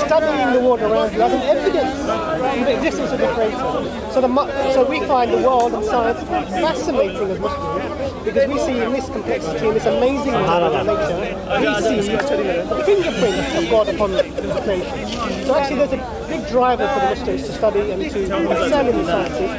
studying the world around you as an evidence of the existence of the Creator. So we find the world and science fascinating as Muslims because we see in this complexity, in this amazing world of nature, we see the fingerprint of God upon creation. So actually there's a big driver for the Muslims to study and to excel in the sciences.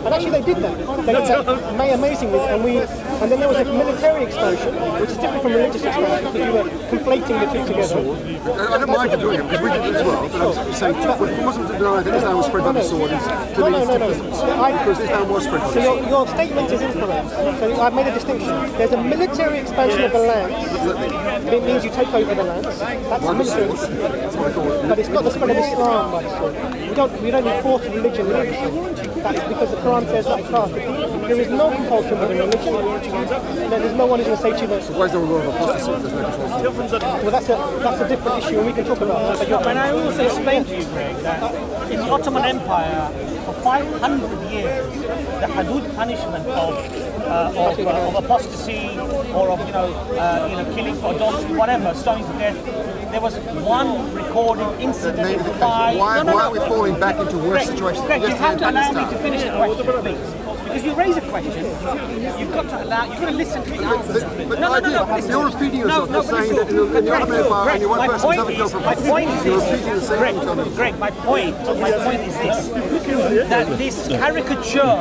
And actually they did that. They did that amazingly. And then there was a military expansion, which is different from religious expansion because you were conflating the two together. I don't mind you doing it because we did it as well. But I'm simply saying, for Muslims to deny that Islam was spread by the sword is to me because Islam was spread by the sword. So your statement is incorrect. So I've made a distinction. There's a military expansion of the lands. It means you take over the lands. That's military. But it's not the spread of Islam by the sword. We don't need forced religion in Islam. That's because the Quran says that it's not. There is no compulsion within religion. There's no one who's going to say to you that. So why is there a lot of apostasy? Well, that's a different issue, and we can talk about that. And I also explained to you, Greg, that in the Ottoman Empire, for 500 years, the hudud punishment of apostasy or of killing for adultery, whatever, stoning to death. There was one recorded incident in 5. Why are we falling back into worse situations? Greg, you have to allow me to finish the question, please. Because you raise a question, you've got to listen to the answer. But you're repeating yourself. You're saying that in the Ottoman Empire, only one person doesn't go for apostasy. You're repeating the same thing. Greg, my point is this: that this caricature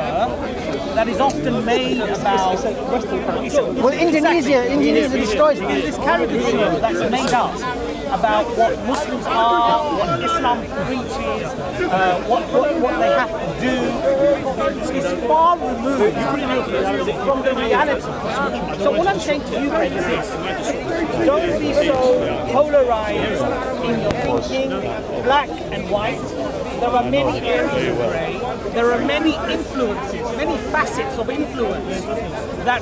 that is often made about Indonesia destroys them. this caricature that's made up about what Muslims are, what Islam preaches, what they have to do, is far removed from the reality. So what I'm saying to you, Greg, is this: don't be so polarized in your thinking, black and white. There are many areas of grey. There are many influences, many facets of influence that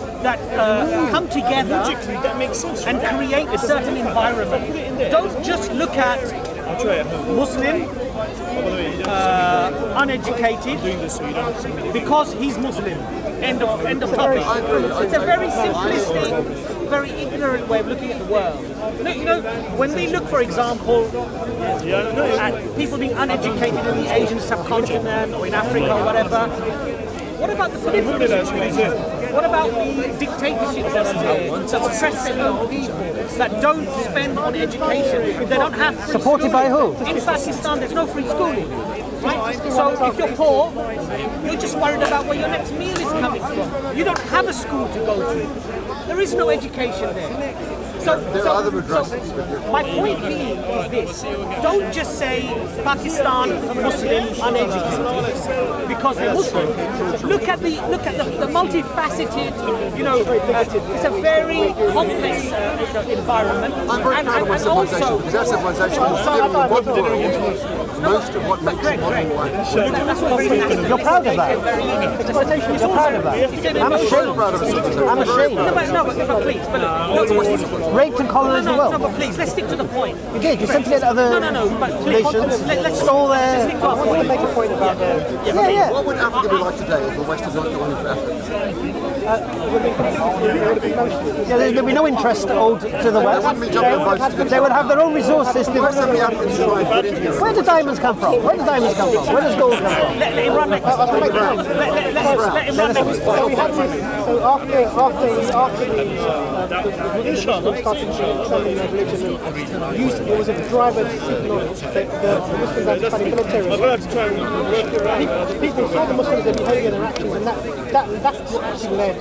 come together and create a certain environment. Don't just look at Muslim, uneducated, because he's Muslim. End of topic. It's a very simplistic, very ignorant way of looking at the world. When we look, for example, at people being uneducated in the Asian subcontinent or in Africa or whatever, what about the political situation? What about the dictatorships that are there, that oppress their own people, that don't spend on education, they don't have free supported by who? In Pakistan, there's no free schooling. Right? So if you're poor, you're just worried about where your next meal is coming from. You don't have a school to go to. There is no education there. So my point being is this: don't just say Pakistan Muslim uneducated because they're Muslim. Look at the multifaceted, it's a very complex environment. I'm very proud of my civilization because our civilization is given the modern world most of what makes modern life. You're proud of that. You're proud of that. I'm ashamed. I'm ashamed. But please, raped and colonized the world. No, but please, let's stick to the point. You did. You simply had other nations. Let's stole their. stick to our point. Make a point about that. What would Africa be like today if the West had not gone into Africa? There'd be no interest owed to the West. They would have their own resources. Where do diamonds come from? Where do diamonds come from? Where does gold come from? Let Imran make this. Let Imran make this. So we had this. So after the started selling their religion, it was a driver to signal the Muslims had to fight military. People saw the Muslims, their behaviour and their actions, and that's what actually led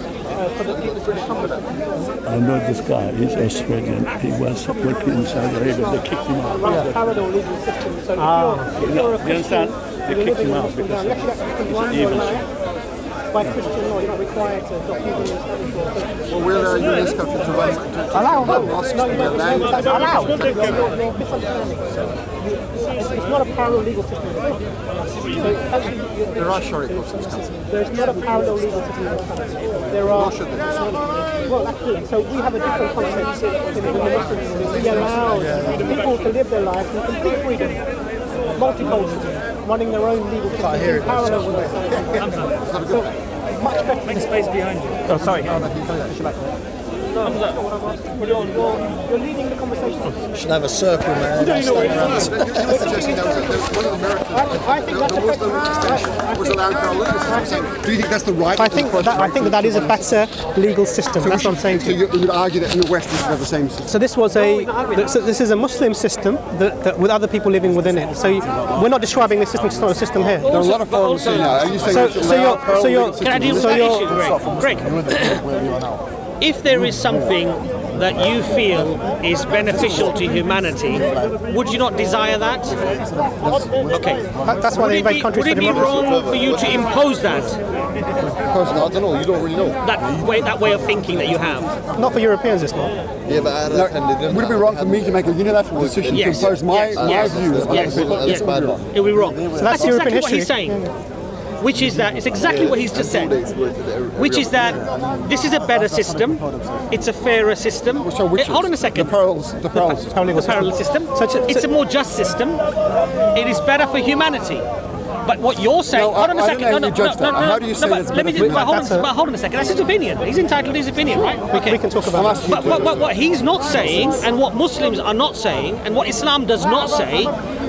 for the people to become Muslims. I know this guy, he's Australian, he was working in Saudi Arabia, they kicked him out. Runs a parallel legal system, so if you're a Christian, they kicked him out because it's evil. By Christian law, you're not required to adopt even the Islamic law. Well, we're a US country to allow mosques to be allowed. That's allowed. You're misunderstanding. It's not a parallel legal system. So actually, there are Sharia courts in this country. There's not a parallel legal system in this country. There are. Well, absolutely. So we have a different concept in the Muslims. We allow people to live their lives in complete freedom, multicultural, running their own legal system in parallel with us. So much better. Make space behind you. Oh, sorry. You're leading the conversation. Should have a circle, man. I think that's a Do you think that's the right? I think that is a better legal system. That's what I'm saying to So you. you would argue that in the West we should have the same system? So this is a Muslim system that with other people living within it. So we're not describing this system. It's not a system here. There are a lot of foreigners here now. Are you saying Can I deal with that issue, Greg? If there is something that you feel is beneficial to humanity, would you not desire that? Okay. That's why they invade countries Would for it be democracy. wrong for you to impose that? I don't know. You don't really know. That way of thinking that you have? Not for Europeans, it's not. Yeah, but I attended them. Would it be wrong for me to make a unilateral decision to impose my views on other people? Yes. It would be wrong. That's European exactly what he's history. saying. Which is that, it's exactly what he's just said. Which is that this is a better system, it's a fairer system. So which Hold on a second. The parallel system. The parallel system. It's a more just system. It is better for humanity. But what you're saying, hold on a second. How do you say that's better for humanity? Hold on a second. That's his opinion. He's entitled to his opinion, right? We can talk about that. But what he's not saying, and what Muslims are not saying, and what Islam does not say,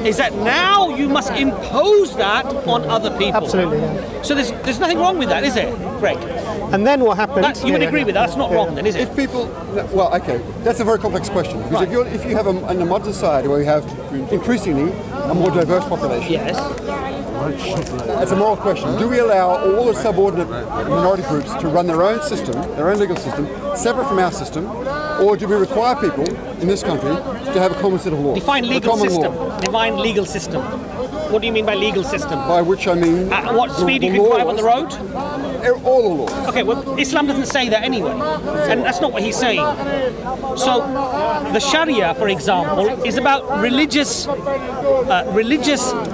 is that now you must impose that on other people. Absolutely. Yeah. So there's nothing wrong with that, is there, Greg? And then what happened? You would agree with that? That's not wrong, then, is it? If people, well, okay, that's a very complex question. Because if you have in a modern society where you have increasingly a more diverse population, Yes. it's a moral question. Do we allow all the subordinate minority groups to run their own system, their own legal system, separate from our system, or do we require people in this country to have a common set of laws? Define legal system. Define legal system. What do you mean by legal system? By which I mean... At what speed you can drive on the road? All the laws. Okay, well, Islam doesn't say that anyway, and that's not what he's saying. So, the Sharia, for example, is about religious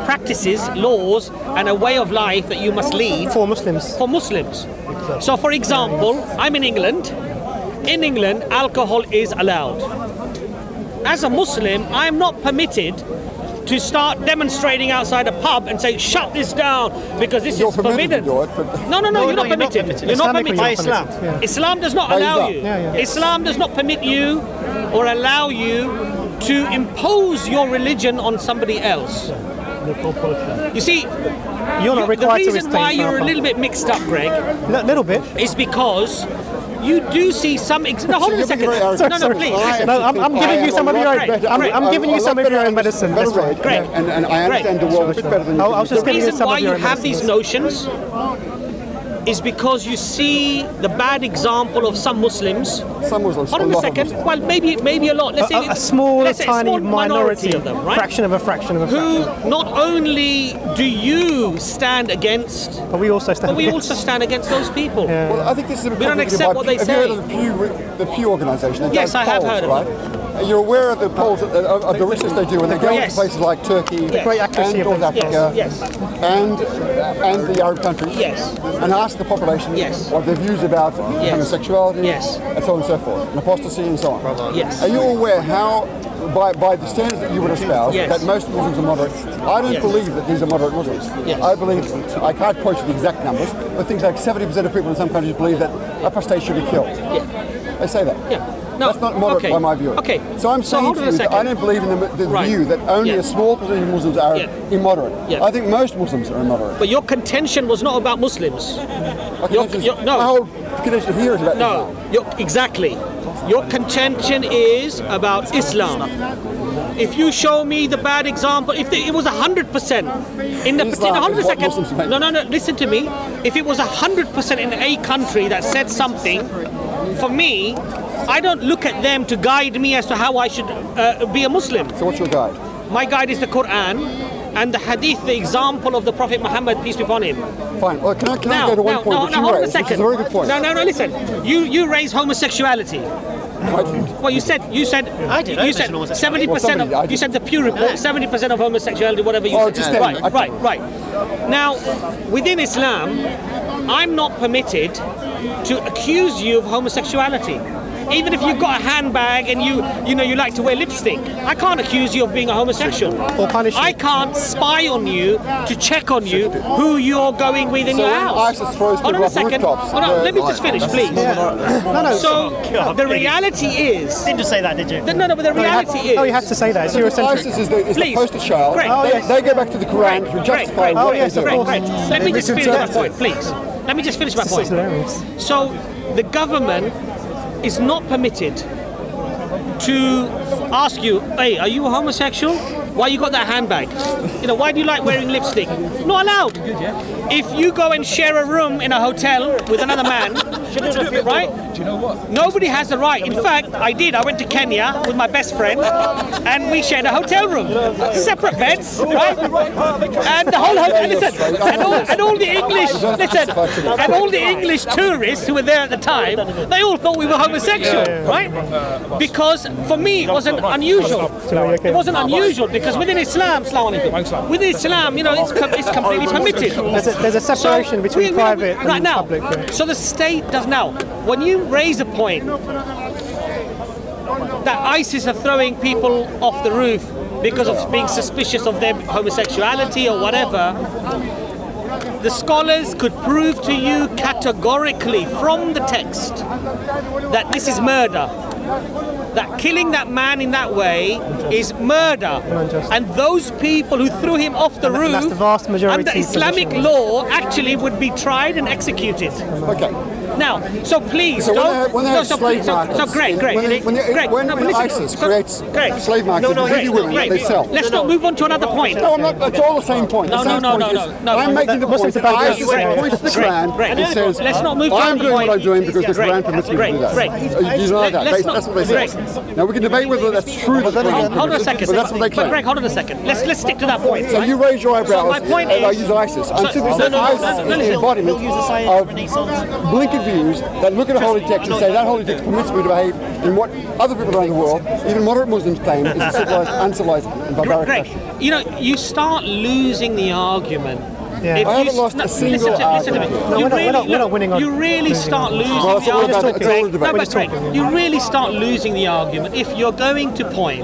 practices, laws, and a way of life that you must lead For Muslims. for Muslims. So, for example, I'm in England. In England, alcohol is allowed. As a Muslim, I am not permitted to start demonstrating outside a pub and say, shut this down because this is forbidden. No, you're not permitted. You're not permitted by Islam. Yeah. Islam does not allow you. Yeah. Islam does not permit you or allow you to impose your religion on somebody else. You see, You're not the required to reason why restrain you're a power. little bit mixed up, Greg, Little bit. is because you do see some. No, hold on a second. No, please. Listen. No, I'm giving you some of your own. I'm giving you some of your own medicine. That's Better right. read, Greg. and I understand the world a bit better than you. I was just The giving you reason some why of your you own have these medicines. notions is because you see the bad example of some Muslims. Some Muslims. Hold on a second. Well, maybe a lot. Let's say A small, let's say a tiny small minority of them, right? fraction of a fraction of a Who fraction. not only do you stand against, But we also stand. but we against. also stand against those people. Yeah. Well, I think this is a bit We don't complicated accept by what they Have you say. heard of the Pew organisation? That Yes, does I have polls, heard of right? You're aware of the polls, of the research they do when they go Yes. to places like Turkey great accuracy and of North them. Africa Yes. and the Arab countries Yes. and ask the population Yes. what their views about homosexuality Yes. and so on and so forth, and apostasy and so on. Yes. Are you aware how, by the standards that you would espouse, Yes. that most Muslims are moderate? I don't Yes. believe that these are moderate Muslims. Yes. I believe, I can't quote you the exact numbers, but things like 70% of people in some countries believe that apostate should be killed. Yeah. They say that. Yeah. No, That's not moderate okay. by my view. Okay. So I'm saying hold to on a you that second. I don't believe in the Right. view that only Yeah. a small percentage of Muslims are Yeah. immoderate. Yeah. I think most Muslims are immoderate. But your contention was not about Muslims. My contention- no. My whole contention here is about No, exactly. Your contention is about Islam. If you show me the bad example, if it was 100% in the Islam hold on a is what second. Muslims make. No, listen to me. If it was 100% in a country that said something, for me, I don't look at them to guide me as to how I should be a Muslim. So what's your guide? My guide is the Quran and the Hadith, the example of the Prophet Muhammad, peace be upon him. Fine. Well, can I go to one point that you hold on a raised, which is second. a very good point. No, listen. You raise homosexuality. Well, you said I did. You said 70% Well, I of did. you said the Pew report 70% of homosexuality, whatever you Oh, said. just then, Right. Now, within Islam, I'm not permitted to accuse you of homosexuality. even if you've got a handbag and you know you like to wear lipstick, I can't accuse you of being a homosexual. Or punish you. I can't spy on you to check on you who you're going with in your house. ISIS throws Hold on people a off second. rooftops. Hold on, let me just finish, please. No. So the reality is. Didn't just say that, did you? No, but the reality is. Oh, you have to say that. It's Eurocentric. ISIS is the Please. poster child. Great. Oh, yes. They go back to the Quran to justify what yes, they of do. course. Let me just finish my point, please. Let me just finish my point. hilarious. So the government is not permitted to ask you, hey, are you a homosexual? Why you got that handbag? You know, why do you like wearing lipstick? Not allowed. If you go and share a room in a hotel with another man, right? Do you know what? Nobody has the right. In fact, I did. I went to Kenya with my best friend, and we shared a hotel room, separate beds, right? And the whole hotel. Listen, and all the English. Listen, and all the English tourists who were there at the time, they all thought we were homosexual, right? Because for me, it wasn't unusual. It wasn't unusual because within Islam, within Islam, you know, it's completely permitted. There's a separation between private and public. So the state does now. When you raise a point that ISIS are throwing people off the roof because of being suspicious of their homosexuality or whatever, the scholars could prove to you categorically from the text that this is murder. That killing that man in that way is murder. And those people who threw him off the roof that's the vast majority under Islamic position. law actually would be tried and executed. Okay. Now, so please So don't. when they have slave markets, So great. when ISIS creates slave markets, they give women that they sell. Let's not move on to another point. No, I'm not. It's all the same point. No. I'm making the point that ISIS points to the Quran and says, Let's not move to I'm another doing what point. I'm doing because the Quran permits me to do that. Great. You deny that. Let's not- That's what they say. Now we can debate whether that's true. Hold on a second. But that's what they claim. Greg, hold on a second. Let's stick to that point. So right? you raise your eyebrows my point and I is- use ISIS. I'm simply no, saying no, ISIS no, is the listen. embodiment We'll use the science of Renaissance. blinkered views that look at a holy text and say that holy text permits me to behave in what other people around the world, even moderate Muslims, claim is a civilized, uncivilized, and barbaric Greg, fashion. you know, you start losing the argument. Yeah. If I you haven't lost a single listen to me. argument. No, we're not winning on You really start losing Well, the it's all about- argument. it's all a debate. No, We're but just Greg, talking, you really start losing the argument if you're going to point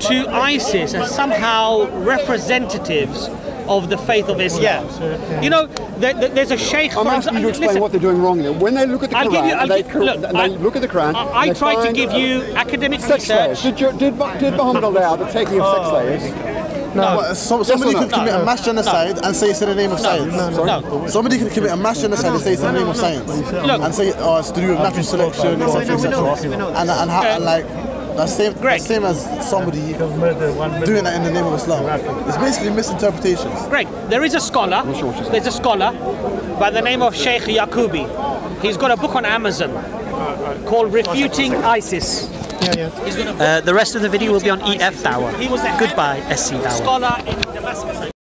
to ISIS as somehow representatives of the faith of Islam. You know, there's a sheikh. I'm asking you to explain what they're doing wrong there. When they look at the I'll Quran, give you- I'll they give- look, look at the Quran. I and they try to find, give you academic sex slaves. research. Did Muhammad allow the taking of sex slaves? Well, somebody Yes or could no? commit a mass genocide and say it's in the name of science. No. Somebody could commit a mass genocide and say it's in the name of science. Look. And say, oh, it's to do with natural selection, etc., etc. And like, that's same as somebody doing that in the name of Islam. It's basically misinterpretations. Greg, there is a scholar. There's a scholar by the name of Sheikh Yaqubi. He's got a book on Amazon called Refuting ISIS. The rest of the video will be on He was the SCDawah. head Goodbye, SCDawah. scholar in Damascus.